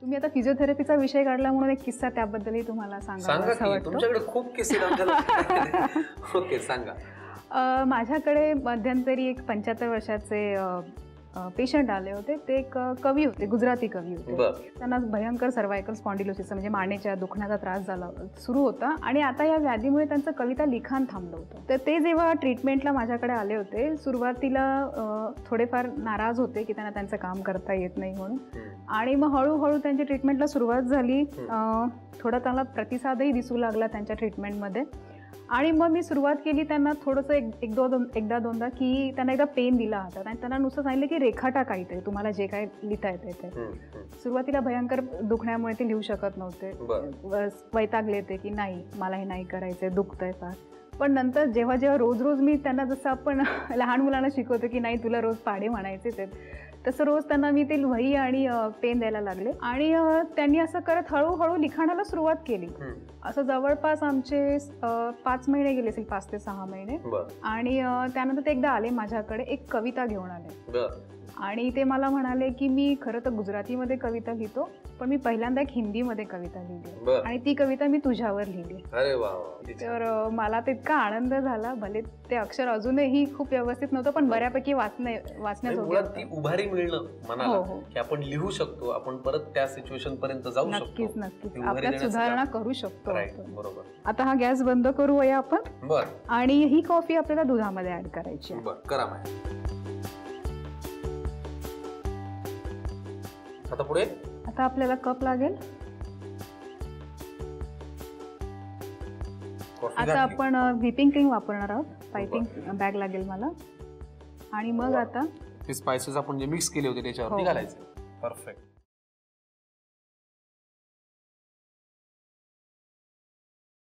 तुम्ही आता फिजिओथेरपीचा विषय काढला म्हणून एक किस्सा त्याबद्दलही तुम्हाला सांगावा असं वाटतं. तुमच्याकडे खूप किस्से ओके सांगा. माझ्याकडे मध्यंतरी एक 75 वर्षाचे पेशंट आले होते. ते एक कवी होते, गुजराती कवी होते. त्यांना भयंकर सर्वायकल स्पॉन्डिलोसिस म्हणजे मानेच्या दुखण्याचा त्रास झाला सुरू होता आणि आता या व्याधीमुळे त्यांचं कविता लिखाण थांबलं होतं. तर ते जेव्हा ट्रीटमेंटला माझ्याकडे आले होते, सुरुवातीला थोडेफार नाराज होते की त्यांना त्यांचं काम करता येत नाही म्हणून. आणि मग हळूहळू त्यांच्या ट्रीटमेंटला सुरुवात झाली. थोडा त्यांना प्रतिसादही दिसू लागला त्यांच्या ट्रीटमेंटमध्ये. आणि मग मी सुरुवात केली त्यांना थोडंसं एकदा दोनदा की त्यांना एकदा पेन दिला होता आणि त्यांना नुसतं सांगितलं की रेखाटा काहीतरी तुम्हाला जे काय लिहिता येते ते. सुरुवातीला भयंकर दुखण्यामुळे ते लिहू शकत नव्हते, वैतागले ते की नाही मला हे नाही करायचंय, दुखतंय फार. पण नंतर जेव्हा जेव्हा रोज रोज मी त्यांना जसं आपण लहान मुलांना शिकवतो की नाही तुला रोज पाढे म्हणायचे ते, तसं रोज त्यांना मी ते वही आणि पेन द्यायला लागले. आणि त्यांनी असं करत हळूहळू लिखाणाला सुरुवात केली. असं जवळपास आमचे 5 महिने गेले असेल, 5 ते 6 महिने. आणि त्यानंतर ते एकदा आले माझ्याकडे, एक कविता घेऊन आले. आणि ते मला म्हणाले की मी खरं तर गुजरातीमध्ये कविता लिहितो, पण मी पहिल्यांदा एक हिंदीमध्ये कविता लिहिली आणि ती कविता मी तुझ्यावर लिहिली. तर मला ते इतका आनंद झाला. भले ते अक्षर अजूनही खूप व्यवस्थित नव्हतं, पण बऱ्यापैकी वाचण्यात उभारी मिळणं मनाला की आपण लिहू शकतो, आपण परत त्या सिच्युएशन पर्यंत जाऊ शकतो. नक्कीच नक्कीच आपल्यात सुधारणा करू शकतो. बरोबर. आता हा गॅस बंद करूया आपण. आणि ही कॉफी आपल्याला दुधामध्ये ऍड करायची आहे. करा. आता पुढे आता आपल्याला कप लागेल. आता आपण व्हिपिंग क्रीम वापरणार आहोत. पायपिंग बॅग लागेल मला. आणि मग आता ते स्पायसेस आपण जे मिक्स केले होते त्याच्यावरती घालायचे. परफेक्ट.